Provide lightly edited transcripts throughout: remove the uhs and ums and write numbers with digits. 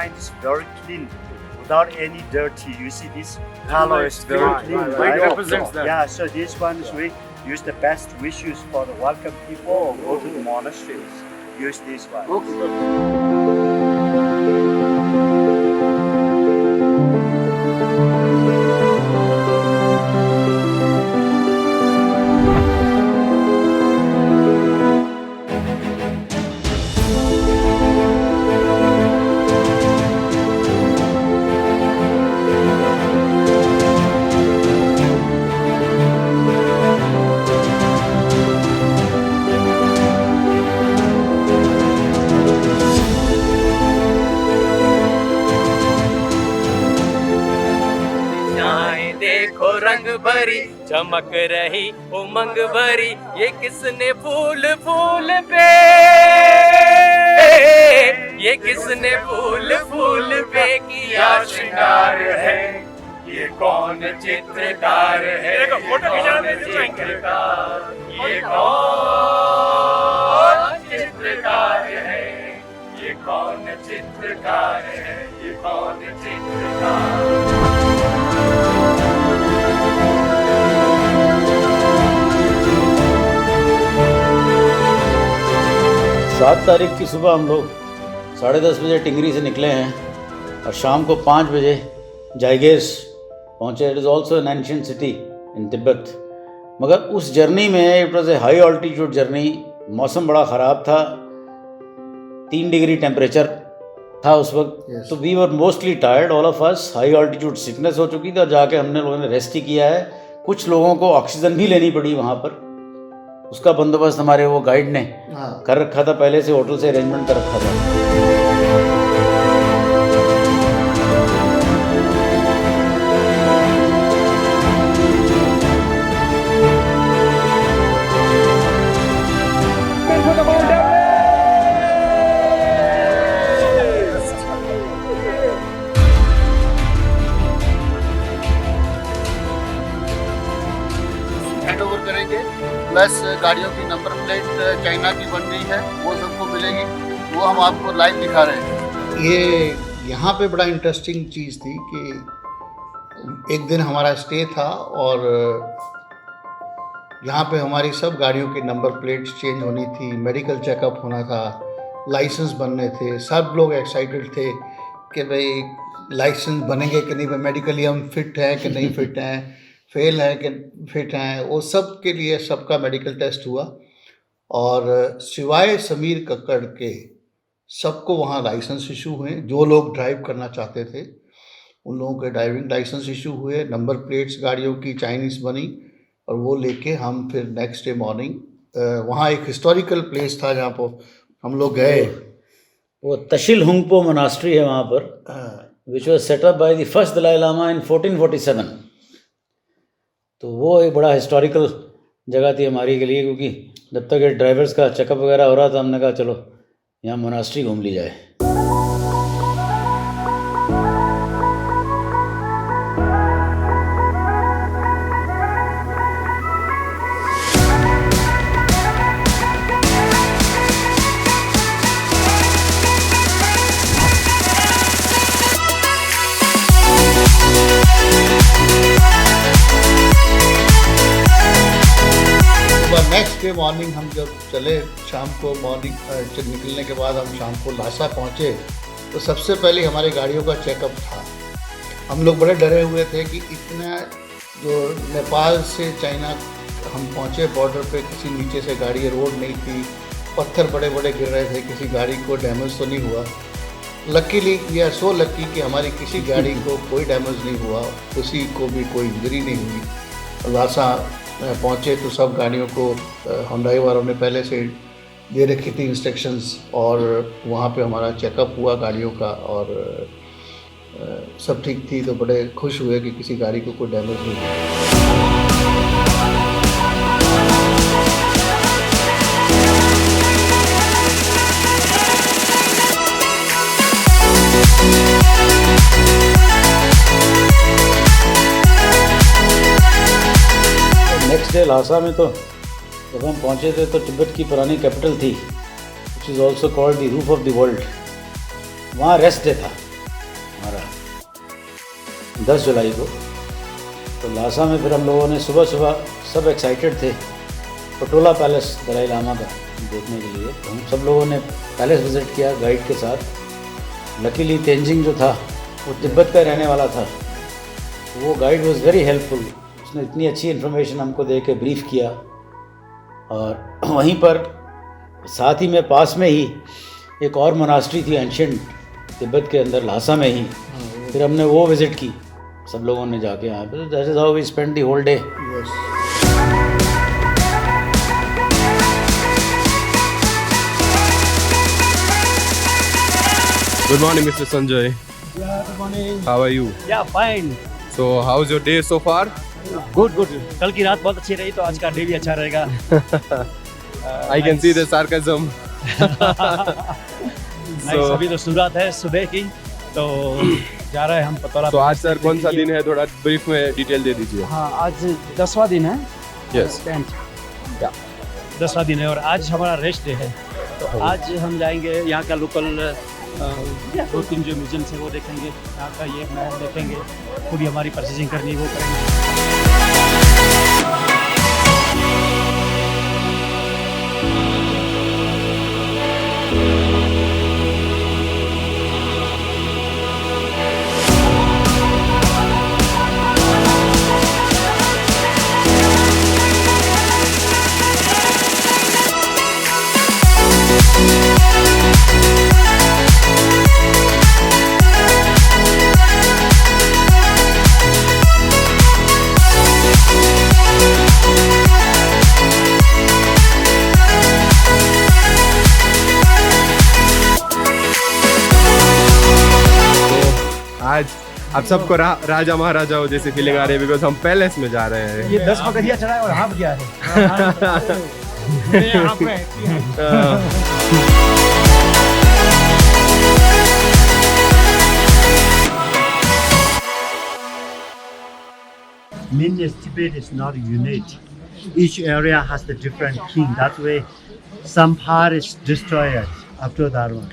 find is very clean, without any dirty. You see this color is very clean, White represents that. Yeah, so this one is we use the best wishes for the welcome people who go to the monasteries. Use this one. देखो रंग भरी चमक रही उमंग भरी, ये किसने फूल फूल पे, ये किसने फूल फूल पे किया श्रृंगार है, ये कौन चित्रकार है, ये कौन चित्रकार, ये कौन चित्रकार है, ये कौन चित्रकार है, ये कौन चित्रकार। 7 तारीख की सुबह हम लोग 10:30 बजे टिंगरी से निकले हैं और शाम को 5 बजे जाइगेस पहुँचे। It is also an ancient city in Tibet. मगर उस जर्नी में it was a high altitude journey. मौसम बड़ा ख़राब था, 3 डिग्री टेम्परेचर था उस वक्त। तो we were mostly tired all of us. High altitude sickness हो चुकी थी और जाके हमने लोगों ने रेस्ट ही किया है। कुछ लोगों को ऑक्सीजन भी लेनी पड़ी वहाँ पर। उसका बंदोबस्त हमारे वो गाइड ने कर रखा था, पहले से होटल से अरेंजमेंट कर रखा था। प्लस गाड़ियों की नंबर प्लेट चाइना की बन रही है, वो सबको मिलेगी, वो हम आपको लाइव दिखा रहे हैं। ये यहाँ पे बड़ा इंटरेस्टिंग चीज़ थी कि एक दिन हमारा स्टे था और यहाँ पे हमारी सब गाड़ियों की नंबर प्लेट्स चेंज होनी थी, मेडिकल चेकअप होना था, लाइसेंस बनने थे। सब लोग एक्साइटेड थे कि भाई लाइसेंस बनेंगे कि नहीं, मेडिकली हम फिट हैं कि नहीं फिट हैं, फेल है कि फिट हैं, वो सब के लिए सबका मेडिकल टेस्ट हुआ। और सिवाय समीर कक्कड़ के सबको वहाँ लाइसेंस इशू हुए। जो लोग ड्राइव करना चाहते थे उन लोगों के ड्राइविंग लाइसेंस इशू हुए। नंबर प्लेट्स गाड़ियों की चाइनीज़ बनी और वो लेके हम फिर नेक्स्ट डे मॉर्निंग वहाँ एक हिस्टोरिकल प्लेस था जहाँ पर हम लोग गए। वो तशिल हुंगपो मोनास्ट्री है वहाँ पर, which was set up by the first Dalai Lama in 1447। तो वो एक बड़ा हिस्टोरिकल जगह थी हमारे के लिए, क्योंकि जब तक ये ड्राइवर्स का चेकअप वगैरह हो रहा था हमने कहा चलो यहाँ मोनास्ट्री घूम ली जाए। नेक्स्ट डे मॉर्निंग हम जब चले, शाम को मॉर्निंग निकलने के बाद हम शाम को लासा पहुँचे तो सबसे पहले हमारे गाड़ियों का चेकअप था। हम लोग बड़े डरे हुए थे कि इतना जो नेपाल से चाइना हम पहुँचे बॉर्डर पे, किसी नीचे से गाड़ी, रोड नहीं थी, पत्थर बड़े बड़े गिर रहे थे, किसी गाड़ी को डैमेज तो नहीं हुआ। Luckily we are so lucky कि हमारी किसी गाड़ी को कोई डैमेज नहीं हुआ, किसी को भी कोई इंजरी नहीं हुई। लासा पहुँचे तो सब गाड़ियों को हुंडई वालों ने पहले से दे रखी थी इंस्ट्रक्शंस और वहाँ पे हमारा चेकअप हुआ गाड़ियों का और सब ठीक थी। तो बड़े खुश हुए कि किसी गाड़ी को कोई डैमेज नहीं हुआ। नेक्स्ट डे लासा में तो जब हम पहुँचे थे तो तिब्बत की पुरानी कैपिटल थी, which is also called the roof of the world. वहाँ रेस्ट डे था हमारा 10 जुलाई को। तो लासा में फिर हम लोगों ने सुबह सुबह सब एक्साइटेड थे पटोला पैलेस दलाई लामा का देखने के लिए। तो हम सब लोगों ने पैलेस विज़िट किया गाइड के साथ। लकीली तेंजिंग जो था वो तिब्बत का रहने वाला था। वो गाइड वॉज वेरी हेल्पफुल। उसने इतनी अच्छी इन्फॉर्मेशन हमको दे के ब्रीफ किया। और वहीं पर साथ ही में पास में ही एक और मोनास्ट्री थी एंशिएंट तिब्बत के अंदर लासा में ही। फिर हमने वो विज़िट की सब लोगों ने जाके यहाँ पे। That is how we spend the whole day. Good morning, Mr. Sanjay. Yeah, good morning. How are you? Yeah, fine. So, how's your day so far? Good, good. कल की रात बहुत अच्छी रही तो आज का डे भी अच्छा रहेगा। I can see the sarcasm. Nice, अभी तो शुरुआत है सुबह की, तो जा रहे हैं हम पटोला। तो आज सर कौन सा दिन है, थोड़ा ब्रीफ में डिटेल दे दीजिए। हाँ, आज 10वां दिन है। Yes. 10वां दिन है और आज हमारा रेस्ट डे है। तो आज हम जाएंगे यहाँ का लोकल 2-3 जो म्यूजियम्स है वो देखेंगे। यहाँ का ये महल देखेंगे, खुद ही हमारी परचेजिंग करनी है वो करेंगे। आज आप सबको राजा महाराजाओं जैसे फीलिंग आ रही है, बिकॉज हम पैलेस में जा रहे हैं। ये 10 पगड़ियाँ चढ़ाए और हाफ गया है। Means Tibet is not unit. Each area has the different king. That's why some part is destroyed after that one.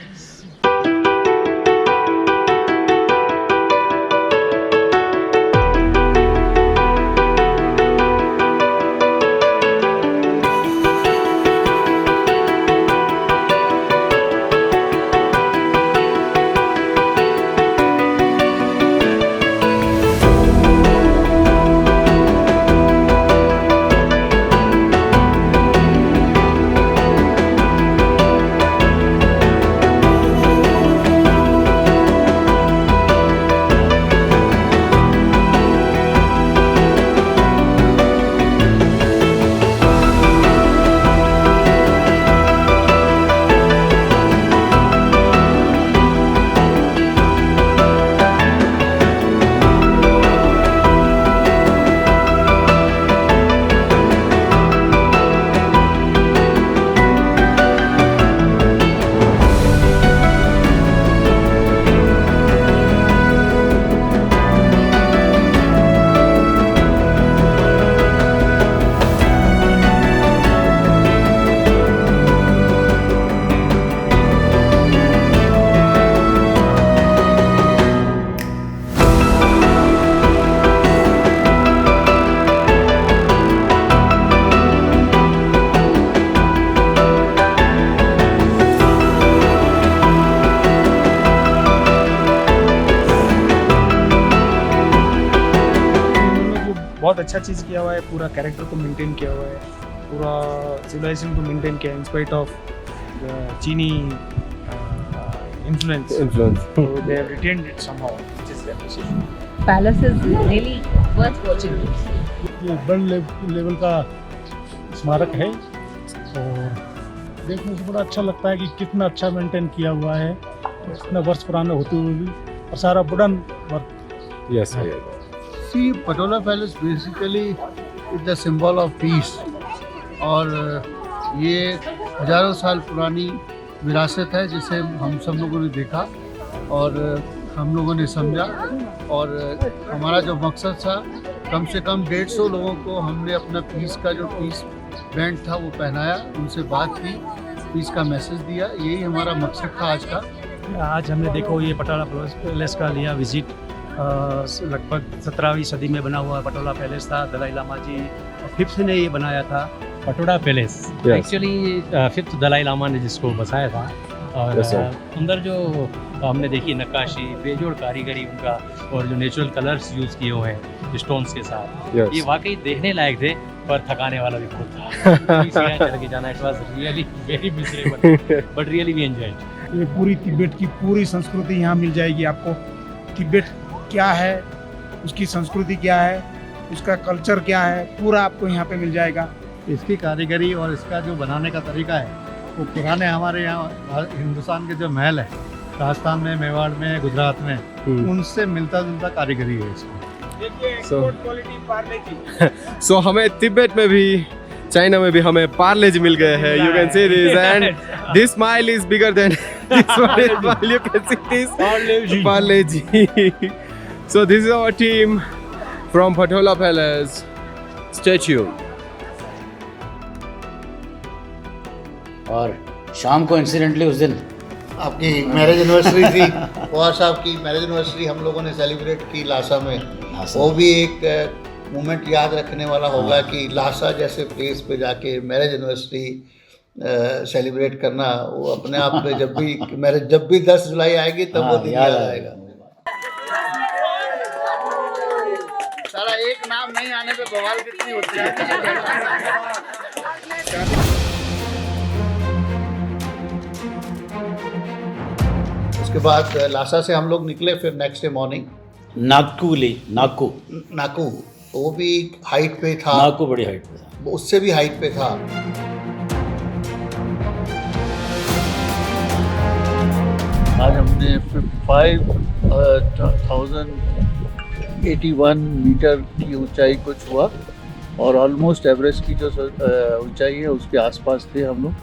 बहुत अच्छा चीज़ किया हुआ है, पूरा कैरेक्टर को मेंटेन किया हुआ है, पूरा सिविलाइजेशन को मेंटेन किया इन स्पाइट ऑफ चीनी influence. So they have retained it somehow, which is appreciation. Palace is really worth watching. ये वर्ल्ड लेवल का स्मारक है और देखने से बड़ा अच्छा लगता है कि कितना अच्छा मेंटेन किया हुआ है, इतना वर्ष पुराना होते हुए भी, और सारा wooden work. Yes, See, Patola Palace basically is the symbol of peace. और ये हजारों साल पुरानी विरासत है जिसे हम सब लोगों ने देखा और हम लोगों ने समझा, और हमारा जो मकसद था, कम से कम 150 लोगों को हमने अपना पीस का जो पीस बैंड था वो पहनाया, उनसे बात की, पीस का मैसेज दिया। यही हमारा मकसद था आज का। आज हमने देखो ये पटोला पैलेस का लिया विजिट। लगभग 17वीं सदी में बना हुआ पटोला पैलेस था। दलाई लामा जी 5th ने ये बनाया था Potala Palace. Yes. Actually 5th Dalai Lama ने जिसको बसाया था। और Yes, sir. अंदर जो हमने देखी नक्काशी, बेजोड़ कारीगरी उनका, और जो नेचुरल कलर्स यूज़ किए हुए हैं स्टोन्स के साथ, Yes. ये वाकई देखने लायक थे, पर थकाने वाला भी बहुत था। चल के जाना, it was really very miserable but really we enjoyed. ये पूरी तिब्बत की पूरी संस्कृति यहाँ मिल जाएगी आपको। तिब्बत क्या है, उसकी संस्कृति क्या है, उसका कल्चर क्या है, पूरा आपको यहाँ पे मिल जाएगा। इसकी कारीगरी और इसका जो बनाने का तरीका है वो पुराने हमारे यहाँ हिंदुस्तान के जो महल है, राजस्थान में, मेवाड़ में, गुजरात में, उनसे मिलता जुलता कारीगरी है इसमें। सो हमें तिब्बत में भी, चाइना में भी हमें पार्ले जी मिल गए हैं। You can see this and this smile is bigger than this one is smile. You can see this Parle G. So this is our team from Potala Palace. Stay tuned. और शाम को इंसिडेंटली उस दिन आपकी मैरिज एनिवर्सरी थी, पवार साहब की marriage anniversary हम लोगों ने सेलिब्रेट की लासा में। वो भी एक मोमेंट याद रखने वाला होगा कि लासा जैसे प्लेस पे जाके मैरिज एनिवर्सरी सेलिब्रेट करना, वो अपने आप में जब भी 10 जुलाई आएगी तब वो दिन याद आएगा। सारा एक नाम नहीं आने पे बवाल कितनी होती है। उसके बाद लासा से हम लोग निकले, फिर नेक्स्ट डे मॉर्निंग नाकू, वो भी हाइट पे था। नाकू बड़ी हाइट पे था, उससे भी हाइट पे था। आज हमने 55,081 मीटर की ऊंचाई को छुआ और ऑलमोस्ट एवरेस्ट की जो ऊंचाई है उसके आसपास थे हम लोग।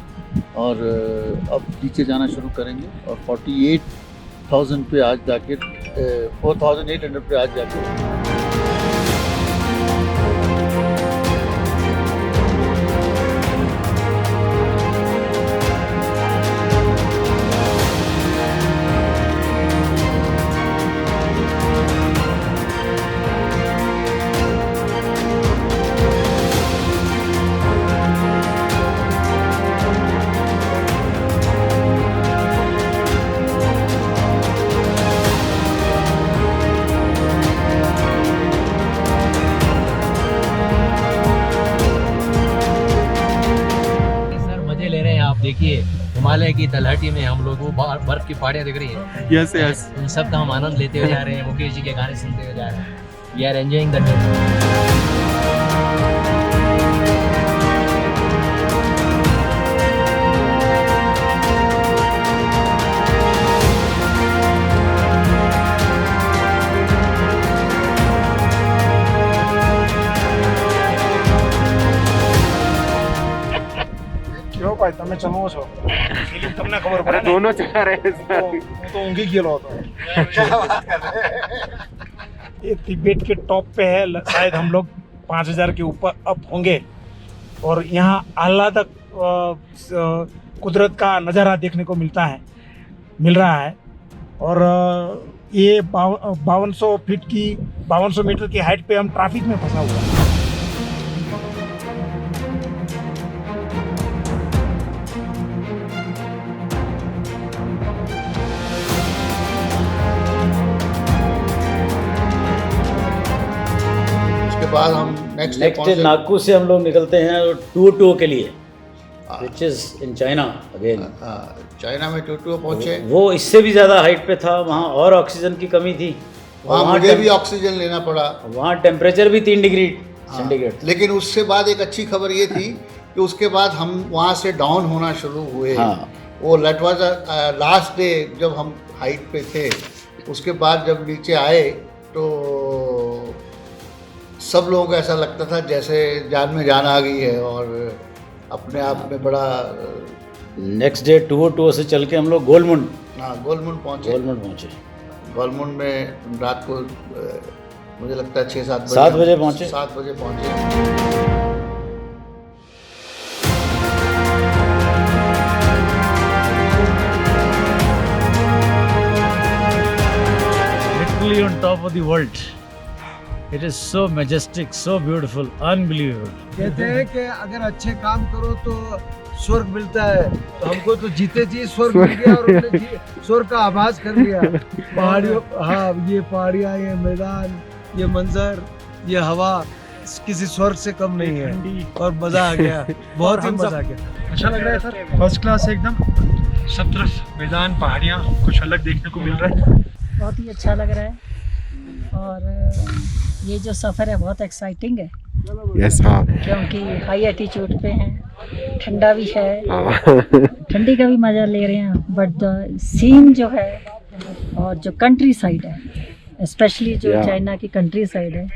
और अब नीचे जाना शुरू करेंगे और 48,000 पे आज जाके 4,800 पे आज जाके देखिए हिमालय की तलहटी में हम लोग को बर्फ की पहाड़ियाँ दिख रही हैं। Yes yes. उन सब का हम आनंद लेते हुए जा रहे हैं, मुकेश जी के गाने सुनते हुए जा रहे हैं। वी आर एंजॉयिंग द क्यों भाई તમે ચમો છો ફિલ્મ તમને ખબર પડે दोनों चला रहे हैं सर। હું તો ઊંઘી ગયેલો હતો। क्या बात कर रहे हैं? ये तिब्बत के टॉप पे है, शायद हम लोग 5,000 के ऊपर अप होंगे और यहाँ आह्लादक कुदरत का नज़ारा देखने को मिल रहा है। और ये 5200 मीटर की हाइट पे हम ट्रैफिक में फंसा हुआ है। बाद हम नेक्स्ट डे नागपुर से हम लोग निकलते हैं टूटुओ के लिए, which is in China again. China में टूटुओ पहुंचे। वो इससे भी ज़्यादा हाइट पे था, वहाँ और ऑक्सीजन की कमी थी। वहाँ मुझे भी ऑक्सीजन लेना पड़ा। वहाँ टेम्परेचर भी 3 डिग्री सेंटीग्रेड। लेकिन उससे बाद एक अच्छी खबर ये थी कि उसके बाद हम वहाँ से डाउन होना शुरू हुए। वो दैट वाज लास्ट डे जब हम हाइट पे थे। उसके बाद जब नीचे आए तो सब लोगों को ऐसा लगता था जैसे जान में जान आ गई है और अपने आप में बड़ा। नेक्स्ट डे टूटुओ से चल के हम लोग गोलमुंड पहुँचे। गोलमुंड में रात को मुझे लगता है 6-7 बजे पहुँचे। 7 बजे पहुँचे। top of the world. It is so majestic, so beautiful, unbelievable. कहते हैं कि अगर अच्छे काम करो तो स्वर्ग मिलता है, तो हमको तो जीते जी स्वर्ग मिल गया और हमने स्वर्ग का आभास कर लिया। पहाड़ियों, हाँ, ये पहाड़ियाँ, ये मैदान, ये मंजर, ये हवा किसी स्वर्ग से कम नहीं है और मजा आ गया, बहुत ही मजा आ गया। अच्छा लग रहा है सर, फर्स्ट क्लास एकदम। सब तरफ मैदान, पहाड़ियाँ, कुछ अलग देखने को मिल रहा है। बहुत ही अच्छा लग रहा है और ये जो सफ़र है बहुत एक्साइटिंग है यस हाँ क्योंकि हाई एटीट्यूड पे हैं, ठंडा भी है, ठंडी का भी मज़ा ले रहे हैं, बट द सीन जो है और जो कंट्री साइड है, स्पेशली जो चाइना की कंट्री साइड है,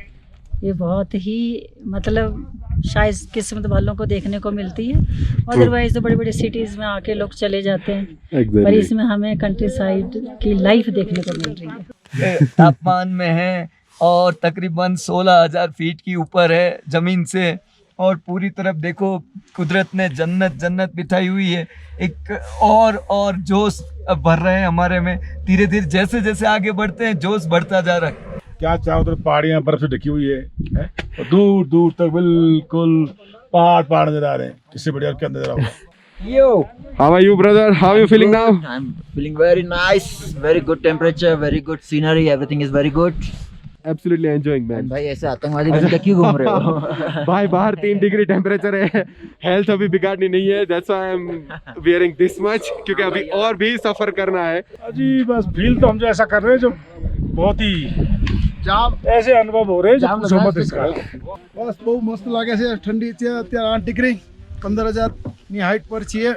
ये बहुत ही मतलब शायद किस्मत वालों को देखने को मिलती है। अदरवाइज तो बड़ी बड़ी सिटीज़ में आके लोग चले जाते हैं, पर इसमें हमें कंट्री साइड की लाइफ देखने को मिल रही है। तापमान में है और तकरीबन 16,000 फीट की ऊपर है ज़मीन से, और पूरी तरफ देखो कुदरत ने जन्नत जन्नत बिठाई हुई है। एक और जोश भर रहे हैं हमारे में, धीरे धीरे जैसे जैसे आगे बढ़ते हैं जोश बढ़ता जा रहा है। क्या चारों तरफ पहाड़ियाँ बर्फ से ढकी हुई है और दूर दूर तक बिल्कुल पहाड़ नजर आ रहे हैं। इससे बढ़िया और क्या नजर आऊंगा। Yo, how are you brother, how are you feeling now? I'm feeling very nice, very good temperature, very good scenery, everything is very good. Absolutely enjoying man. भाई ऐसे आतंकवादी बन के क्यों घूम रहे हो? भाई बाहर 3 डिग्री टेम्परेचर है, हेल्थ अभी बिगाड़नी नहीं है, that's why I'm wearing this much, क्योंकि अभी और भी सफर करना है। जी बस फील तो हम जो ऐसा कर रहे हैं जो बहुत ही ऐसे अनुभव हो रहे हैं जो पूछो मत इसका। બસ બહુ મસ્ત લાગે છે, ઠંડી છે અત્યારે 8 ડિગ્રી, 15,000 ની હાઈટ પર છીએ,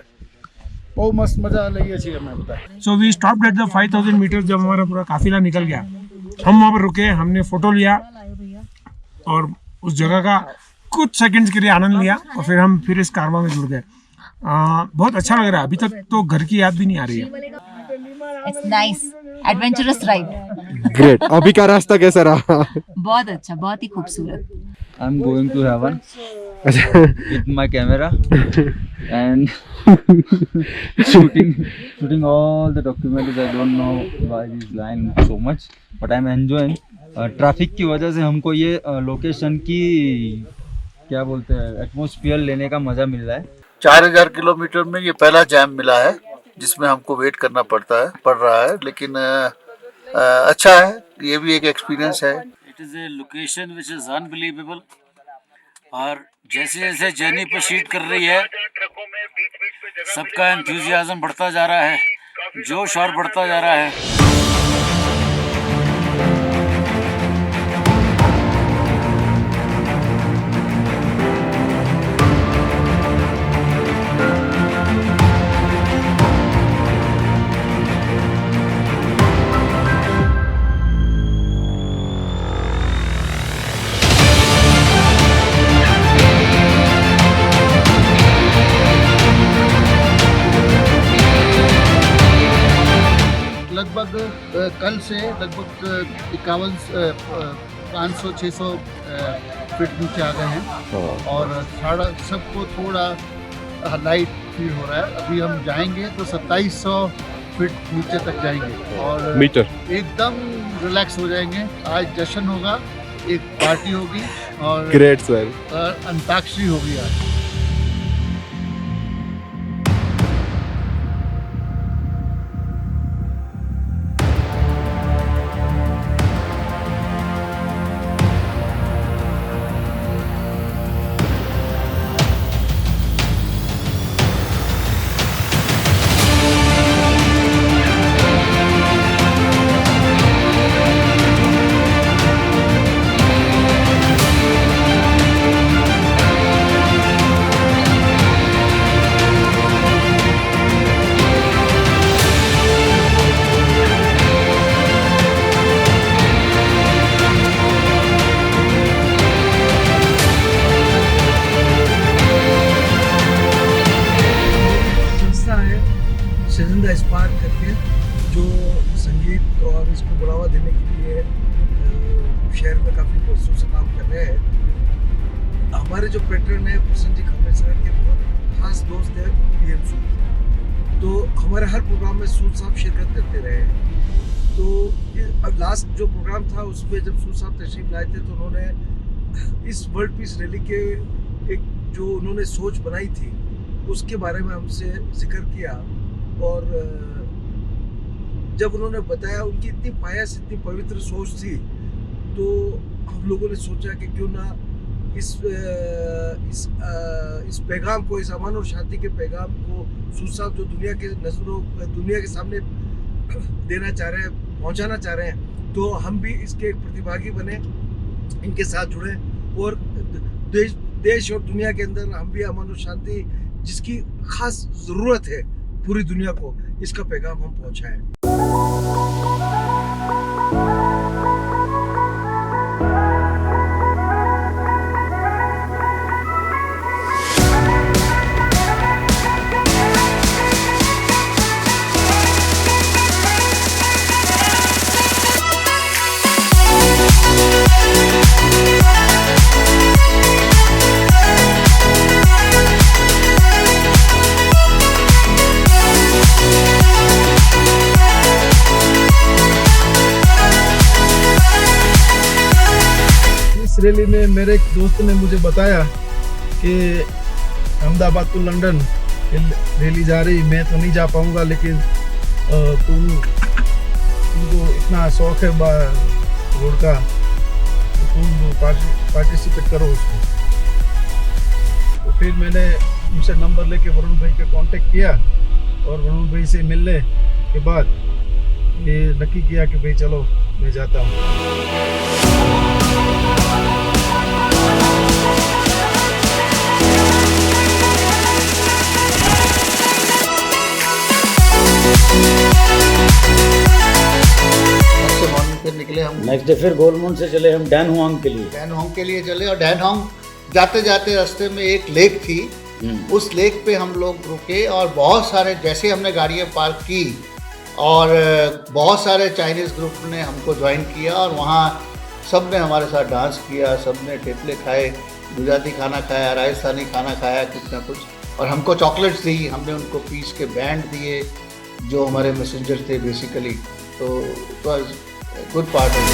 બહુ મસ્ત મજા લઈએ છીએ અમે બધા। So we stopped at the 5,000 metre. जब हमारा पूरा काफिला निकल गया, हम वहाँ पर रुके, हमने फोटो लिया और उस जगह का कुछ सेकंड्स के लिए आनंद लिया और फिर इस कारवां में जुड़ गए। बहुत अच्छा लग रहा है। अभी तक तो घर की याद भी नहीं आ रही है। It's nice adventurous ride. Great. अभी का रास्ता कैसा रहा? बहुत अच्छा, बहुत ही खूबसूरत। I'm going to heaven with my camera and shooting all the documentaries. I don't know why this line so much, but I'm enjoying. Traffic की वजह से हमको ये लोकेशन की क्या बोलते हैं एटमॉस्फेयर लेने का मज़ा मिल रहा है। 4,000 किलोमीटर में ये पहला जैम मिला है जिसमें हमको वेट करना पड़ रहा है, लेकिन अच्छा है, ये भी एक एक्सपीरियंस है। It is a location which is unbelievable और जैसे जैसे जर्नी प्रोसीड कर रही है सबका एंथुसियाज्म बढ़ता जा रहा है, जोश और बढ़ता जा रहा है। लगभग कल से लगभग 500-600 फीट नीचे आ गए हैं और सबको थोड़ा लाइट फील हो रहा है। अभी हम जाएंगे तो 2700 फीट नीचे तक जाएंगे और मीटर एकदम रिलैक्स हो जाएंगे। आज जश्न होगा, एक पार्टी होगी और ग्रेट सर, अंताक्षरी होगी आज। शजिंदा स्पार्क करके जो संगीत और इसको बढ़ावा देने के लिए शहर में काफ़ी वर्षों से काम कर रहे हैं। हमारे जो पैटर्न है प्रसन्न जी खम्बे सर के बहुत खास दोस्त हैं PM सूद, तो हमारे हर प्रोग्राम में सूद साहब शिरकत करते रहे हैं तो लास्ट जो प्रोग्राम था उसमें जब सूद साहब तशरीफ लाए थे तो उन्होंने इस वर्ल्ड पीस रैली के एक जो उन्होंने सोच बनाई थी उसके बारे में हमसे जिक्र किया। और जब उन्होंने बताया उनकी इतनी पायस इतनी पवित्र सोच थी तो हम लोगों ने सोचा कि क्यों ना इस पैगाम को, इस अमन और शांति के पैगाम को सूद साहब जो दुनिया के सामने देना चाह रहे हैं, पहुंचाना चाह रहे हैं, तो हम भी इसके एक प्रतिभागी बने, इनके साथ जुड़े और देश और दुनिया के अंदर हम भी अमन और शांति जिसकी खास ज़रूरत है पूरी दुनिया को, इसका पैगाम हम पहुंचाएं। रैली में मेरे एक दोस्त ने मुझे बताया कि अहमदाबाद टू लंदन रैली जा रही, मैं तो नहीं जा पाऊंगा, लेकिन तुमको इतना शौक है रोड का तो तुम पार्टिसिपेट करो उसमें। तो फिर मैंने उनसे नंबर लेके वरुण भाई के कांटेक्ट किया और वरुण भाई से मिलने के बाद ये नक्की किया कि भाई चलो मैं जाता हूँ। निकले हम नेक्स्ट डे फिर गोलमुंड से चले हम डैनहुआंग के लिए। डैनहुआंग के लिए चले और डैनहुआंग जाते जाते रास्ते में एक लेक थी, उस लेक पे हम लोग रुके और बहुत सारे, जैसे हमने गाड़ियाँ पार्क की और बहुत सारे चाइनीज़ ग्रुप ने हमको ज्वाइन किया और वहाँ सब ने हमारे साथ डांस किया, सब ने ठेपले खाए, गुजराती खाना खाया, राजस्थानी खाना खाया, कुछ ना कुछ, और हमको चॉकलेट्स दी, हमने उनको पीस के बैंड दिए जो हमारे मैसेंजर थे बेसिकली। तो it was good part of the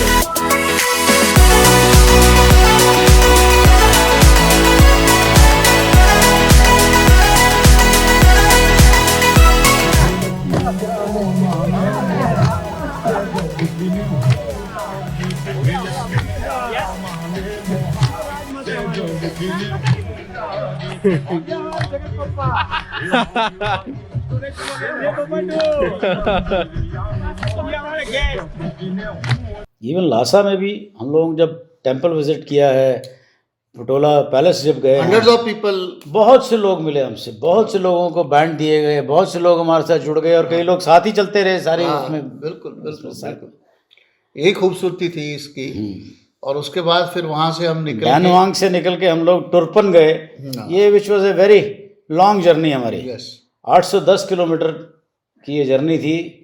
even Lhasa में भी हम लोग जब टेंपल विजिट किया है, पटोला पैलेस जब गए, हंड्रेड्स ऑफ पीपल, बहुत से लोग मिले हमसे, बहुत से लोगों को बैंड दिए गए, बहुत से लोग हमारे साथ जुड़ गए और कई लोग साथ ही चलते रहे सारी उसमें। बिल्कुल बिल्कुल बिल्कुल, यही खूबसूरती थी इसकी। और उसके बाद फिर वहाँ से हम निकल, डैनहुआंग से निकल के हम लोग टुरपन गए, ये which was a very long journey हमारी। 810 किलोमीटर की ये जर्नी थी,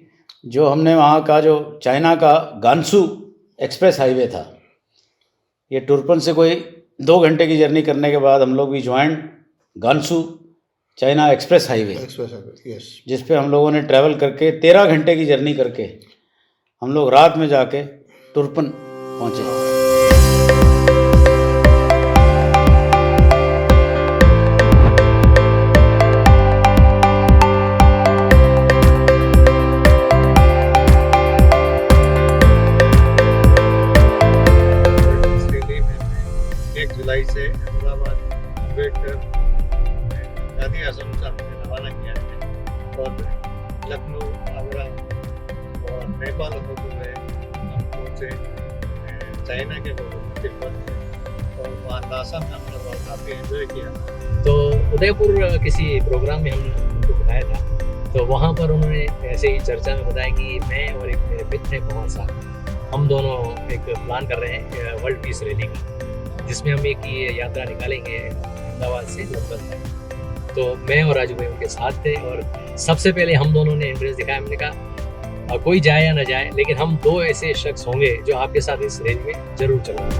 जो हमने वहाँ का जो चाइना का गांसू एक्सप्रेस हाईवे था, ये टुरपन से कोई 2 घंटे की जर्नी करने के बाद हम लोग भी join Gansu China express highway, जिस पे हम लोगों ने ट्रैवल करके 13 घंटे की जर्नी करके हम लोग रात में जाके टुरपन पहुँचे। जुलाई से अहमदाबाद अम्बेडकर गांधी आश्रम से हमने रवाना किया है और लखनऊ, आगरा और नेपाल होते हुए हम पहुँचे चाइना के तिब्बत और वहाँ लासा में हम लोग काफ़ी एंजॉय किया। तो उदयपुर किसी प्रोग्राम में हमने उनको बुलाया था, तो वहाँ पर उन्होंने ऐसे ही चर्चा में बताया कि मैं और एक मेरे मित्र हैं पवन साहब, हम दोनों एक प्लान कर रहे हैं वर्ल्ड पीस रैली का, जिसमें हम एक ये यात्रा निकालेंगे अहमदाबाद से लंदन तक। तो मैं और राजू भाई उनके साथ थे और सबसे पहले हम दोनों ने इंटरेस्ट दिखाया। हमने कहा कोई जाए या ना जाए, लेकिन हम 2 ऐसे शख्स होंगे जो आपके साथ इस रेंज में जरूर चलेंगे।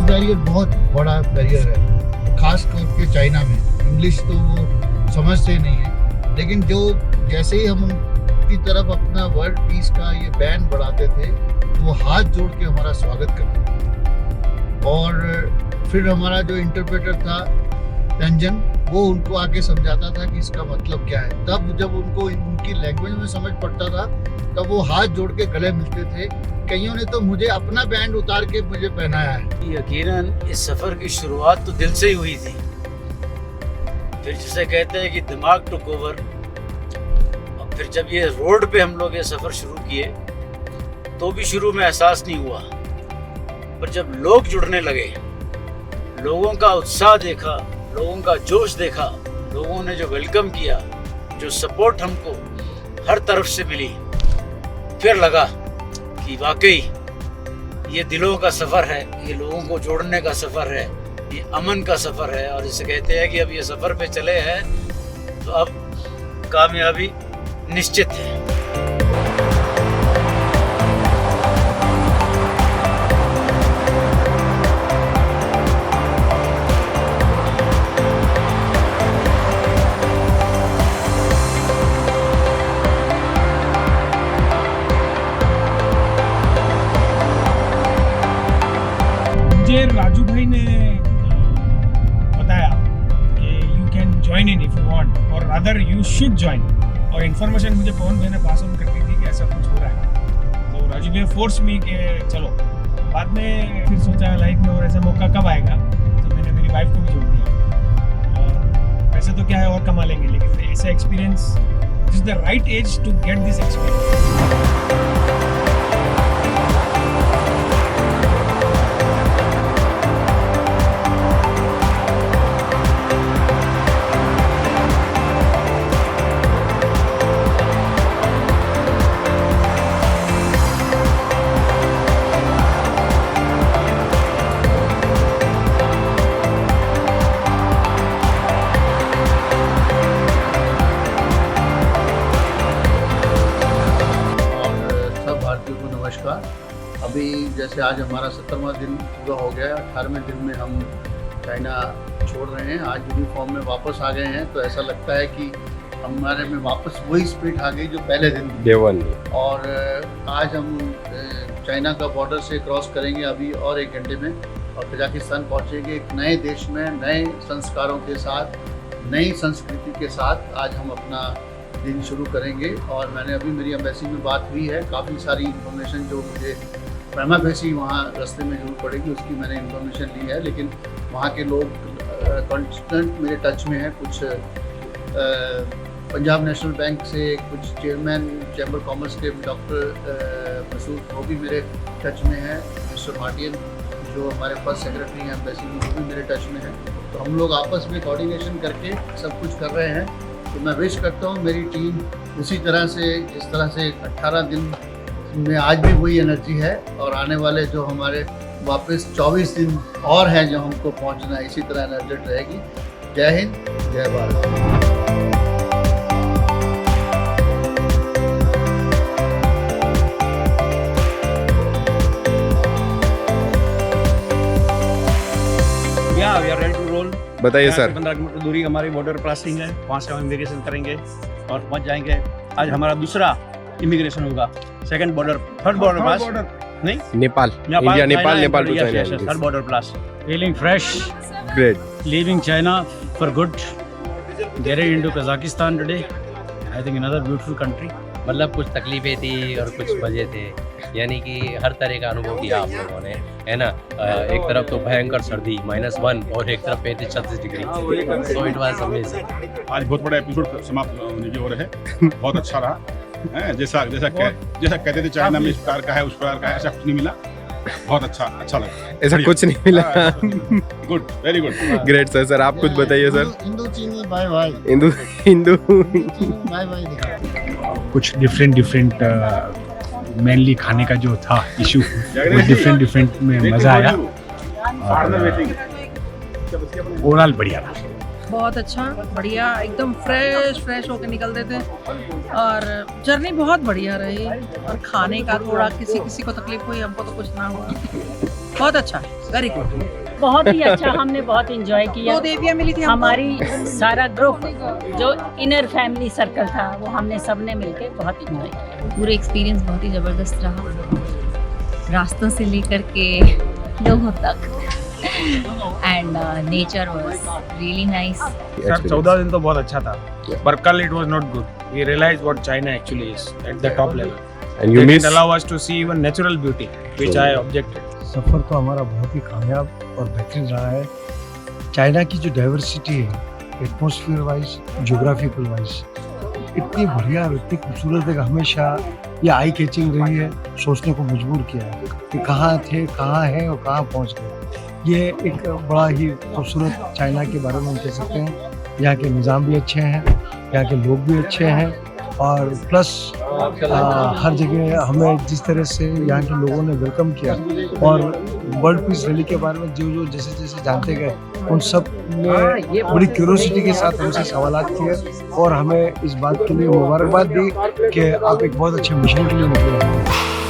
बैरियर बहुत बड़ा बैरियर है, खास करके चाइना में। इंग्लिश तो वो समझते नहीं है, लेकिन जो जैसे ही हम उनकी तरफ अपना वर्ल्ड पीस का ये बैंड बढ़ाते थे तो वो हाथ जोड़ के हमारा स्वागत करते थे। और फिर हमारा जो इंटरप्रेटर था रंजन, वो उनको आके समझाता था कि इसका मतलब क्या है। तब जब उनको उनकी लैंग्वेज में समझ पड़ता था तब वो हाथ जोड़ के गले मिलते थे। कईयों ने तो मुझे अपना बैंड उतार के मुझे पहनाया है। यकीनन इस सफ़र की शुरुआत तो दिल से ही हुई थी, फिर जिसे कहते हैं कि दिमाग टुक ओवर। और फिर जब ये रोड पे हम लोग ये सफ़र शुरू किए तो भी शुरू में एहसास नहीं हुआ, पर जब लोग जुड़ने लगे, लोगों का उत्साह देखा, लोगों का जोश देखा, लोगों ने जो वेलकम किया, जो सपोर्ट हमको हर तरफ से मिली, फिर लगा कि वाकई ये दिलों का सफ़र है, ये लोगों को जोड़ने का सफ़र है, ये अमन का सफ़र है। और इसे कहते हैं कि अब ये सफ़र पे चले हैं तो अब कामयाबी निश्चित है। मुझे राजू भाई ने बताया कि you can join in if you want, और अदर यू शुड ज्वाइन। और इन्फॉर्मेशन मुझे पवन भाई ने पास ऑन करती थी कि ऐसा कुछ हो रहा है, तो राजू भाई फोर्स मी कि चलो। बाद में फिर सोचा लाइफ में और ऐसा मौका कब आएगा, तो मैंने मेरी वाइफ को भी जोड़ दिया। और वैसे तो क्या है और कमा लेंगे, लेकिन ऐसा experience is the right age to get this experience. अभी जैसे आज हमारा 17वां दिन पूरा हो गया, 18वें दिन में हम चाइना छोड़ रहे हैं। आज यूनिफॉर्म में वापस आ गए हैं, तो ऐसा लगता है कि हमारे में वापस वही स्पिरिट आ गई जो पहले दिन डे वन। और आज हम चाइना का बॉर्डर से क्रॉस करेंगे अभी और 1 घंटे में, और कजाकिस्तान पहुंचेंगे एक नए देश में, नए संस्कारों के साथ, नई संस्कृति के साथ। आज हम अपना दिन शुरू करेंगे। और मैंने अभी मेरी एम्बेसी में बात हुई है, काफ़ी सारी इन्फॉर्मेशन जो मुझे प्रेमा फेसी वहाँ रास्ते में जरूर पड़ेगी उसकी मैंने इन्फॉर्मेशन ली है, लेकिन वहाँ के लोग कांस्टेंट मेरे टच में हैं। कुछ पंजाब नेशनल बैंक से कुछ चेयरमैन चैम्बर कॉमर्स के डॉक्टर मसूद, वो भी मेरे टच में हैं। मिस्टर मार्टियन जो हमारे फर्स्ट सेक्रेटरी हैं एम्बेसी में, वो भी मेरे टच में हैं। तो हम लोग आपस में कोऑर्डिनेशन करके सब कुछ कर रहे हैं। तो मैं विश करता हूँ मेरी टीम उसी तरह से, जिस तरह से 18 दिन में आज भी वही एनर्जी है, और आने वाले जो हमारे वापस 24 दिन और हैं जो हमको पहुंचना है, इसी तरह एनर्जेटिक रहेगी। जय हिंद, जय Bharat. We are ready to roll. बताइए सर। 15 किलोमीटर दूरी हमारी बॉर्डर क्रॉसिंग है, वहाँ से हम इमिग्रेशन करेंगे और पहुँच जाएंगे। आज हमारा दूसरा इमिग्रेशन होगा, second border, third border pass नहीं, Nepal, India Nepal, Nepal to China, third border pass. Feeling fresh, great, leaving China for good, getting into Kazakhstan today. I think another beautiful country. मतलब कुछ तकलीफें थी और कुछ मज़े थे, यानी कि हर तरह का अनुभव किया आप लोगों ने, है ना। एक तरफ तो भयंकर सर्दी -1 और एक तरफ 35-36 degree, so it was amazing. आज बहुत बड़ा एपिसोड समाप्त होने की ओर है। बहुत अच्छा रहा है, जैसा कहते थे चाइना में इस प्रकार का है, उस प्रकार का है, ऐसा कुछ नहीं मिला। बहुत अच्छा लगा। ऐसा कुछ नहीं मिला। Good, very good, great sir. Sir आप कुछ बताइए सर। हिंदू चीनी बाय बाय, हिंदू बाय बाय। कुछ डिफरेंट मेनली खाने का जो था इशू, वो डिफरेंट में मज़ा आया। ओवरऑल बढ़िया रहा, बहुत अच्छा, बढ़िया, एकदम फ्रेश होकर निकलते थे। और जर्नी बहुत बढ़िया रही। और खाने का थोड़ा किसी को तकलीफ हुई, हमको तो कुछ ना हुआ। बहुत अच्छा, वेरी गुड। बहुत ही अच्छा, हमने बहुत एंजॉय किया। 2 देवियाँ मिली थी हमको। हमारी सारा ग्रुप जो इनर फैमिली सर्कल था वो हमने सबने मिलके बहुत एंजॉय किया। पूरा एक्सपीरियंस बहुत ही ज़बरदस्त रहा, रास्तों से लेकर के लोगों तक, and nature was really nice. Sir 14 दिन तो बहुत अच्छा था, पर कल it was not good. We realise what China actually is at the top level and you miss allow us to see even natural beauty which I objected. सफ़र तो हमारा बहुत ही कामयाब और बेहतरीन रहा है। चाइना की जो डाइवर्सिटी है, एटमॉस्फेयर वाइज, ज्योग्राफिकल वाइज, इतनी बढ़िया और इतनी खूबसूरत है कि हमेशा ये आई कैचिंग रही है, सोचने को मजबूर किया है कि कहाँ थे, कहाँ हैं और कहाँ पहुँच गए। ये एक बड़ा ही खूबसूरत चाइना के बारे में हम कह सकते हैं। यहाँ के निज़ाम भी अच्छे हैं, यहाँ के लोग भी अच्छे हैं, और प्लस हर जगह हमें जिस तरह से यहाँ के लोगों ने वेलकम किया, और वर्ल्ड पीस रैली के बारे में जो जैसे जैसे जानते गए, उन सब ने बड़ी क्यूरोसिटी के साथ हमसे सवालात किए और हमें इस बात के लिए मुबारकबाद दी कि आप एक बहुत अच्छे मिशन के लिए निकले हैं।